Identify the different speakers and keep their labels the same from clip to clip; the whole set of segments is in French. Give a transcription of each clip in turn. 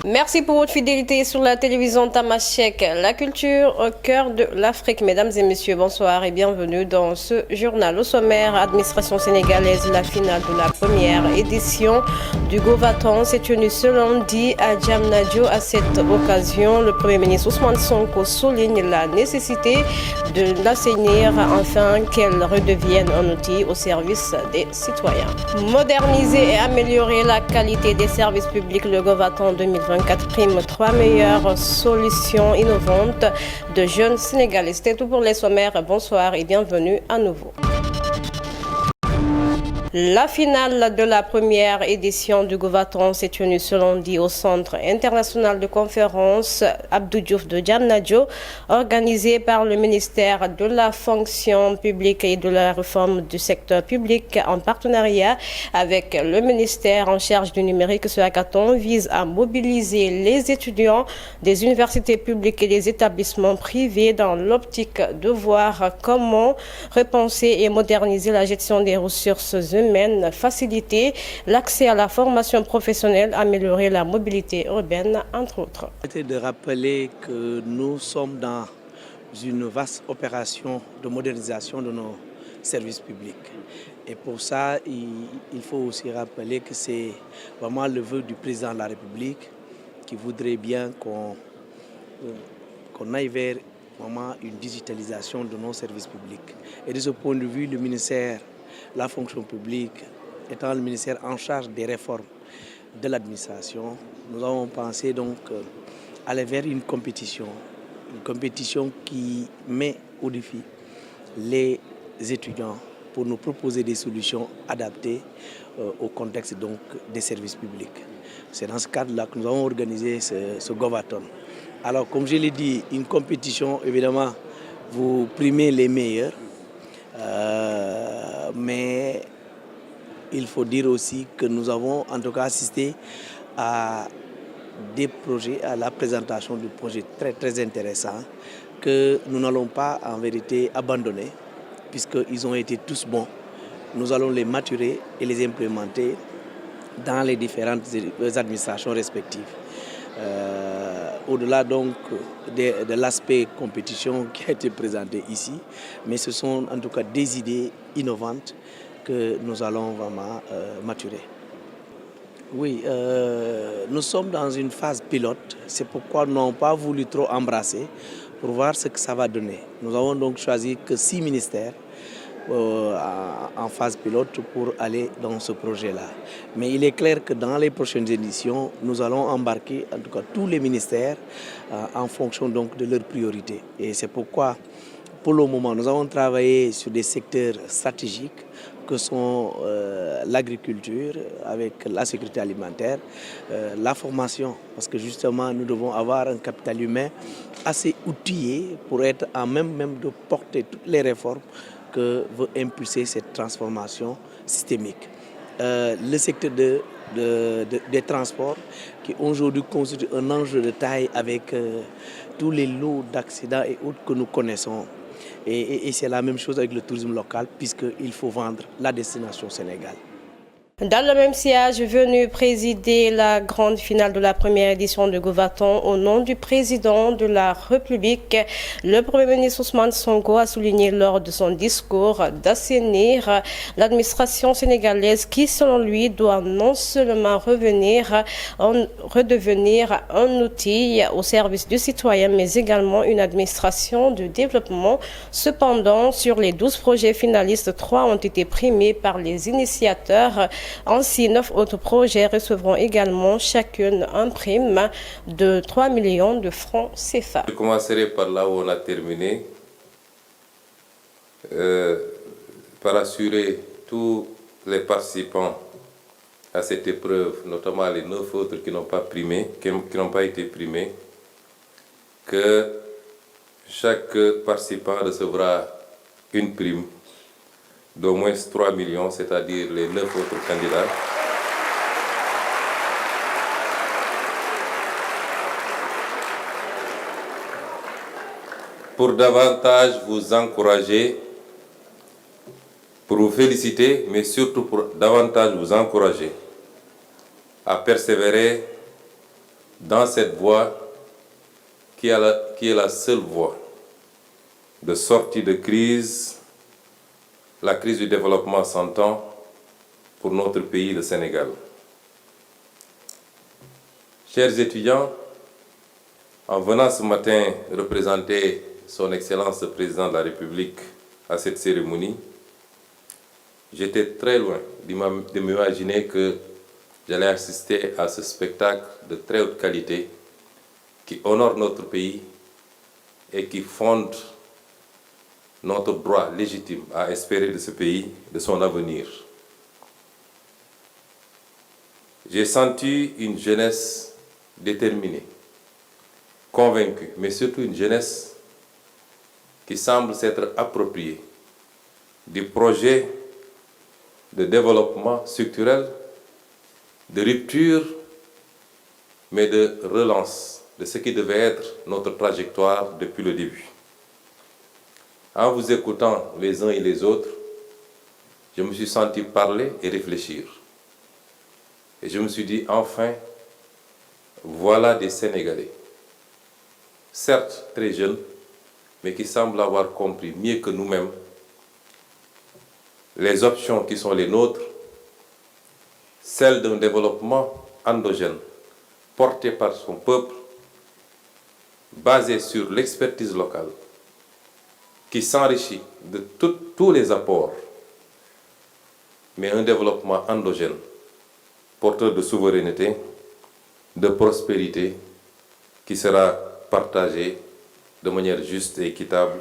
Speaker 1: Merci pour votre fidélité sur la télévision Tamashek, la culture au cœur de l'Afrique. Mesdames et messieurs, bonsoir et bienvenue dans ce journal. Au sommaire, administration sénégalaise, la finale de la première édition du Govaton s'est tenue ce lundi à Diamniadio. À cette occasion, le Premier ministre Ousmane Sonko souligne la nécessité de l'assainir afin qu'elle redevienne un outil au service des citoyens. Moderniser et améliorer la qualité des services publics, le Govaton 2024 prime 3 meilleures solutions innovantes de jeunes Sénégalais. C'était tout pour les sommaires. Bonsoir et bienvenue à nouveau. La finale de la première édition du Govaton s'est tenue ce lundi au Centre international de conférence Abdou Diouf de Diamniadio, organisé par le ministère de la fonction publique et de la réforme du secteur public en partenariat avec le ministère en charge du numérique. Ce hackathon vise à mobiliser les étudiants des universités publiques et des établissements privés dans l'optique de voir comment repenser et moderniser la gestion des ressources humaines, faciliter l'accès à la formation professionnelle, améliorer la mobilité urbaine, entre autres.
Speaker 2: De rappeler que nous sommes dans une vaste opération de modernisation de nos services publics. Et pour ça, il faut aussi rappeler que c'est vraiment le vœu du président de la République qui voudrait bien qu'on aille vers vraiment une digitalisation de nos services publics. Et de ce point de vue, le ministère de la fonction publique étant le ministère en charge des réformes de l'administration, nous avons pensé donc aller vers une compétition qui met au défi les étudiants pour nous proposer des solutions adaptées au contexte donc des services publics. C'est dans ce cadre-là que nous avons organisé ce Govaton. Alors, comme je l'ai dit, une compétition, évidemment, vous primez les meilleurs, mais il faut dire aussi que nous avons en tout cas assisté à des projets, à la présentation de projets très très intéressants que nous n'allons pas en vérité abandonner puisqu'ils ont été tous bons. Nous allons les maturer et les implémenter dans les différentes administrations respectives. Au-delà donc de l'aspect compétition qui a été présenté ici, mais ce sont en tout cas des idées innovantes que nous allons vraiment maturer. Oui, nous sommes dans une phase pilote, c'est pourquoi nous n'avons pas voulu trop embrasser pour voir ce que ça va donner. Nous avons donc choisi que 6 ministères en phase pilote pour aller dans ce projet-là. Mais il est clair que dans les prochaines éditions, nous allons embarquer en tout cas tous les ministères en fonction donc de leurs priorités. Et c'est pourquoi, pour le moment, nous avons travaillé sur des secteurs stratégiques que sont l'agriculture avec la sécurité alimentaire, la formation, parce que justement nous devons avoir un capital humain assez outillé pour être en même de porter toutes les réformes que veut impulser cette transformation systémique. Le secteur des transports qui aujourd'hui constitue un enjeu de taille avec tous les lots d'accidents et autres que nous connaissons. Et c'est la même chose avec le tourisme local puisqu'il faut vendre la destination Sénégal.
Speaker 1: Dans le même siège, venu présider la grande finale de la première édition de Govaton au nom du président de la République, le Premier ministre Ousmane Sonko a souligné lors de son discours d'assainir l'administration sénégalaise qui, selon lui, doit non seulement redevenir un outil au service du citoyen, mais également une administration de développement. Cependant, sur les 12 projets finalistes, 3 ont été primés par les initiateurs. Ainsi, 9 autres projets recevront également chacune un prime de 3 millions de francs CFA.
Speaker 3: Je commencerai par là où on a terminé, par assurer tous les participants à cette épreuve, notamment les 9 autres qui n'ont pas été primés, que chaque participant recevra une prime d'au moins 3 millions, c'est-à-dire les 9 autres candidats. Pour davantage vous encourager, pour vous féliciter, mais surtout pour davantage vous encourager à persévérer dans cette voie qui est la seule voie de sortie de crise. La crise du développement s'entend pour notre pays, le Sénégal. Chers étudiants, en venant ce matin représenter Son Excellence le Président de la République à cette cérémonie, j'étais très loin de m'imaginer que j'allais assister à ce spectacle de très haute qualité qui honore notre pays et qui fonde notre droit légitime à espérer de ce pays, de son avenir. J'ai senti une jeunesse déterminée, convaincue, mais surtout une jeunesse qui semble s'être appropriée du projet de développement structurel, de rupture, mais de relance de ce qui devait être notre trajectoire depuis le début. En vous écoutant les uns et les autres, je me suis senti parler et réfléchir. Et je me suis dit, enfin, voilà des Sénégalais, certes très jeunes, mais qui semblent avoir compris mieux que nous-mêmes les options qui sont les nôtres, celles d'un développement endogène, porté par son peuple, basé sur l'expertise locale, qui s'enrichit de tous les apports, mais un développement endogène, porteur de souveraineté, de prospérité, qui sera partagé de manière juste et équitable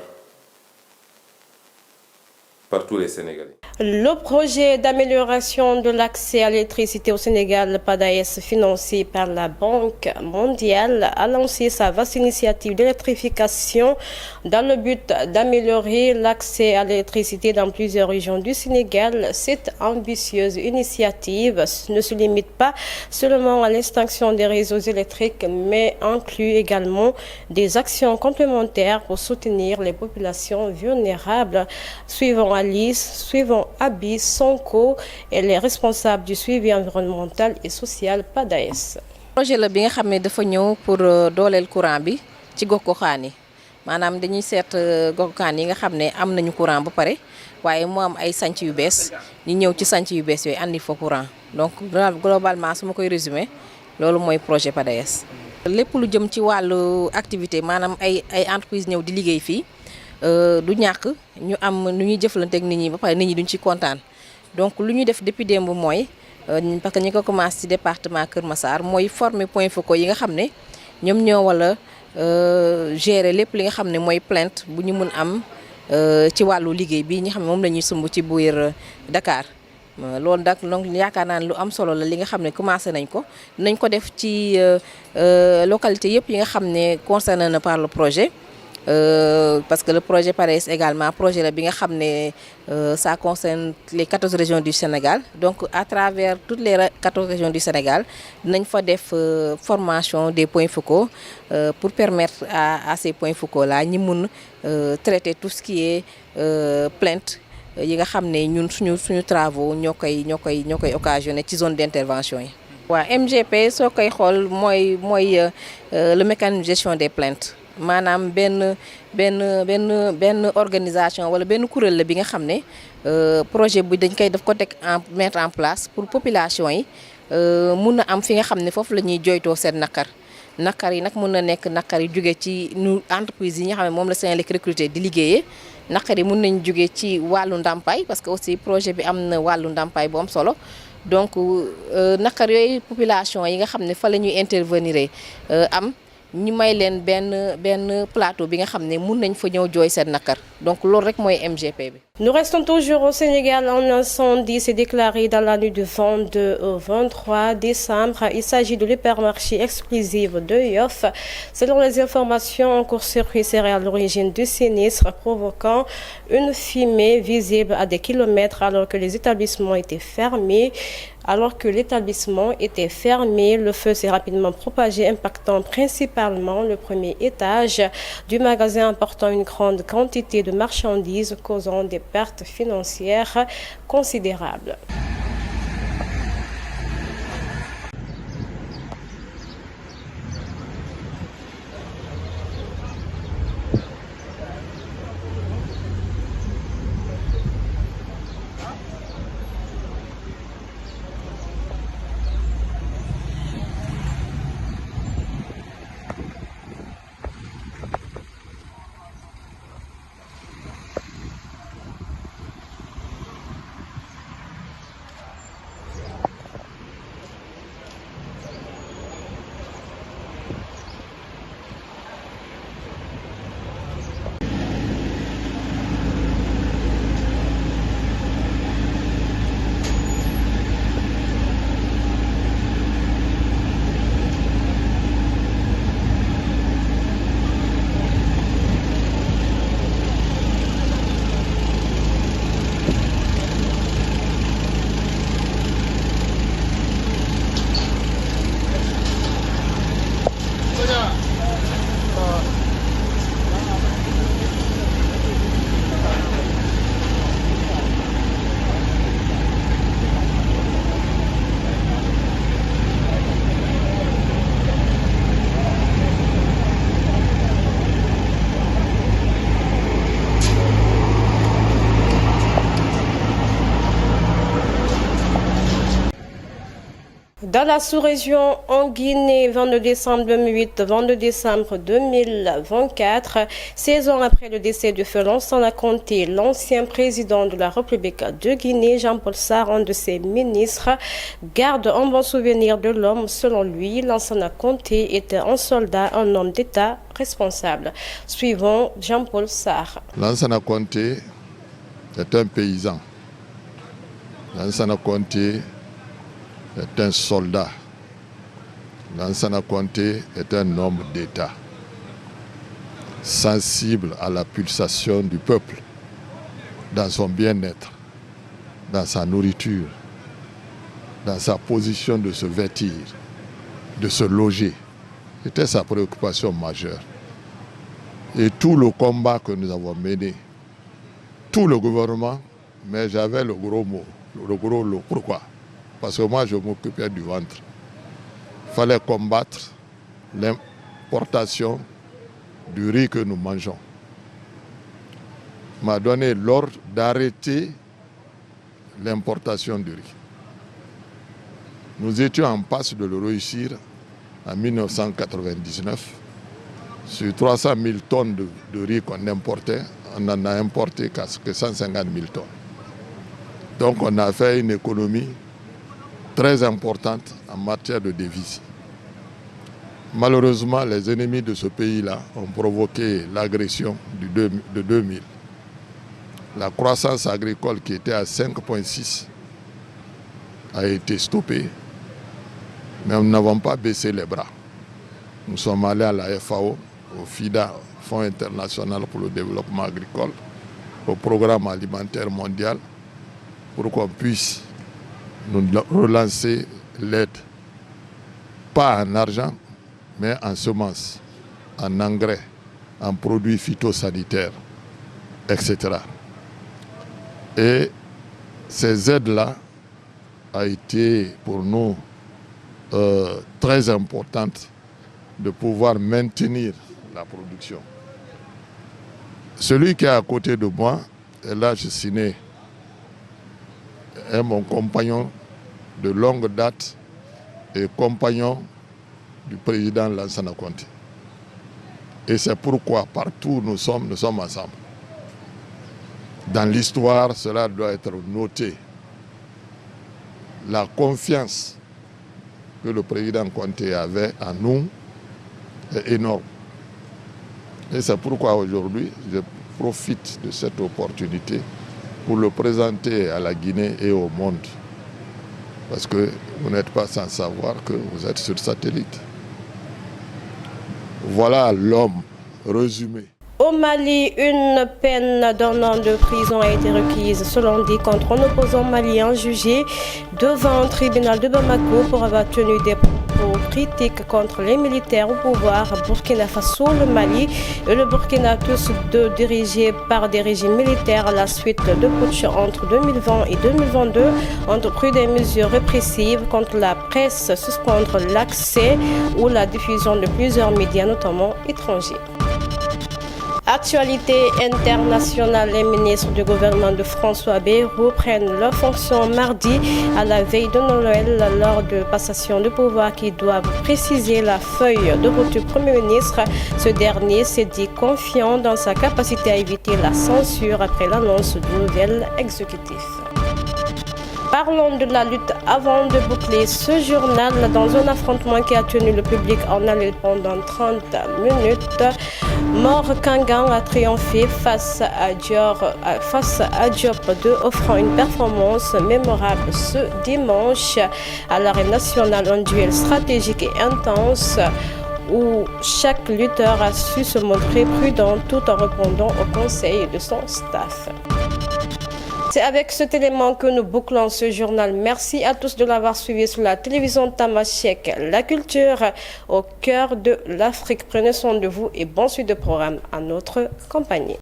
Speaker 3: par tous les Sénégalais.
Speaker 1: Le projet d'amélioration de l'accès à l'électricité au Sénégal, PADAES, financé par la Banque mondiale, a lancé sa vaste initiative d'électrification dans le but d'améliorer l'accès à l'électricité dans plusieurs régions du Sénégal. Cette ambitieuse initiative ne se limite pas seulement à l'extinction des réseaux électriques, mais inclut également des actions complémentaires pour soutenir les populations vulnérables. Suivant Alice, suivant Abi Sonko et les responsables du suivi environnemental et social PADAES.
Speaker 4: projet la bi nga xam ne dafa ñëw pour dooleel courant bi ci gox-goxaan yi maanaam dañuy seet gox-goxaan yi nga xam ne am nañu courant ba pare waaye mu am ay sanc yu bees ñu ñëw ci sanc yu bees yooyu andi fa courant donc globalement su ma koy résumer loolu mooy projet PADAES. lépp lu jëm ci wàllu activité maanaam ay entreprise ñëw di liggéey fii. du ñàkk ñu am nu ñuy jëflante ak nit ñi ba pare nit ñi duñ ci kontaan donc lu ñu def depuis démb mooy parce que ñi ko commencé ci département Kër Massar mooy former points focaux yi nga xam ne ñoom ñoo wala gérer lépp li nga xam ne mooy plainte bu ñu mun am ci wàllu liggéey bi ñi xam ne moom la ñuy sumb ci biir Dakar loolu nag donc yaakaar naa ne lu am solo la li nga xam ne commencé nañ ko def ci localité yëpp yi nga xam ne concerné na par le projet. Parce que le projet PADAES également projet la bi nga xam ne ça concerne les 14 régions du Sénégal donc à travers toutes les 14 régions du Sénégal dinañ fa def formation des points focaux pour permettre à ces points focaux là ñi mun traiter tout ce qui est plainte yi nga xam ne ñun suñu travaux ñoo koy occasionné ci zone d'intervention yi. waaw MGP soo koy xool mooy le mécanisme de gestion des plaintes. maanaam benn organisation wala benn kuréel la bi nga xam ne projet bi dañ koy daf ko mettre en place pour population yi mun na am fi nga xam ne foofu la ñuy joytoo seen nakar yi nag mun na nekk nakar yi jóge ci nu entreprise yi nga xam ne moom la Senelec recruté di liggéeyee nakar yi mun nañ jóge ci wàllu ndàmpaay parce que aussi projet bi am na wàllu ndàmpaay bu am solo donc nakar yooyu population yi nga xam ne fa la ñuy intervenir am ñu may leen benn plateau bi nga xam ne mun nañ fa ñëw jooy seen nakar donc loolu rek mooy MGP bi.
Speaker 1: Nous restons toujours au Sénégal. Un incendie s'est déclaré dans la nuit du 22 au 23 décembre. Il s'agit de l'hypermarché exclusif de Yoff. Selon les informations, un court-circuit serait à l'origine du sinistre, provoquant une fumée visible à des kilomètres alors que l'établissement était fermé, le feu s'est rapidement propagé, impactant principalement le premier étage du magasin, emportant une grande quantité de marchandises, causant des pertes financières considérables. Dans la sous-région en Guinée, 22 décembre 2008, 22 décembre 2024, 16 ans après le décès de feu Lansana Conté, l'ancien président de la République de Guinée, Jean-Paul Sarr, un de ses ministres, garde un bon souvenir de l'homme. Selon lui, Lansana Conté était un soldat, un homme d'État responsable. Suivons Jean-Paul Sarr.
Speaker 5: Lansana Conté est un paysan. Lansana Conté est un soldat. Lansana Conté est un homme d'État, sensible à la pulsation du peuple, dans son bien-être, dans sa nourriture, dans sa position de se vêtir, de se loger. C'était sa préoccupation majeure. Et tout le combat que nous avons mené, tout le gouvernement, mais j'avais le gros mot, le gros lot. Pourquoi ? Parce que moi, je m'occupais du ventre. Il fallait combattre l'importation du riz que nous mangeons. Il m'a donné l'ordre d'arrêter l'importation du riz. Nous étions en passe de le réussir en 1999. Sur 300 000 tonnes de riz qu'on importait, on n'en a importé que 150 000 tonnes. Donc on a fait une économie très importante en matière de devises. Malheureusement, les ennemis de ce pays-là ont provoqué l'agression de 2000. La croissance agricole qui était à 5,6 a été stoppée, mais nous n'avons pas baissé les bras. Nous sommes allés à la FAO, au FIDA, Fonds international pour le développement agricole, au programme alimentaire mondial, pour qu'on puisse nous relancer l'aide, pas en argent, mais en semences, en engrais, en produits phytosanitaires, etc. Et ces aides-là ont été pour nous très importantes de pouvoir maintenir la production. Celui qui est à côté de moi, Elhadji Siné, est mon compagnon de longue date et compagnon du président Lansana Conté. Et c'est pourquoi partout où nous sommes ensemble. Dans l'histoire, cela doit être noté. La confiance que le président Conté avait en nous est énorme. Et c'est pourquoi aujourd'hui, je profite de cette opportunité pour le présenter à la Guinée et au monde. Parce que vous n'êtes pas sans savoir que vous êtes sur satellite. Voilà l'homme résumé.
Speaker 1: Au Mali, une peine d'un an de prison a été requise, selon dit, contre un opposant malien jugé devant un tribunal de Bamako pour avoir tenu des propos critiques contre les militaires au pouvoir Burkina Faso, le Mali et le Burkina, tous deux dirigés par des régimes militaires à la suite de putsch entre 2020 et 2022, ont pris des mesures répressives contre la presse, suspendre l'accès ou la diffusion de plusieurs médias, notamment étrangers. Actualité internationale, les ministres du gouvernement de François Bayrou prennent leurs fonctions mardi à la veille de Noël lors de passation de pouvoir qui doivent préciser la feuille de route du Premier ministre. Ce dernier s'est dit confiant dans sa capacité à éviter la censure après l'annonce du nouvel exécutif. Parlons de la lutte avant de boucler ce journal dans un affrontement qui a tenu le public en haleine pendant 30 minutes. Mor Kangan a triomphé face à Diop 2, offrant une performance mémorable ce dimanche à l'Arène nationale, un duel stratégique et intense où chaque lutteur a su se montrer prudent tout en répondant aux conseils de son staff. C'est avec cet élément que nous bouclons ce journal. Merci à tous de l'avoir suivi sur la télévision Tamashek, la culture au cœur de l'Afrique. Prenez soin de vous et bonne suite de programme à notre compagnie.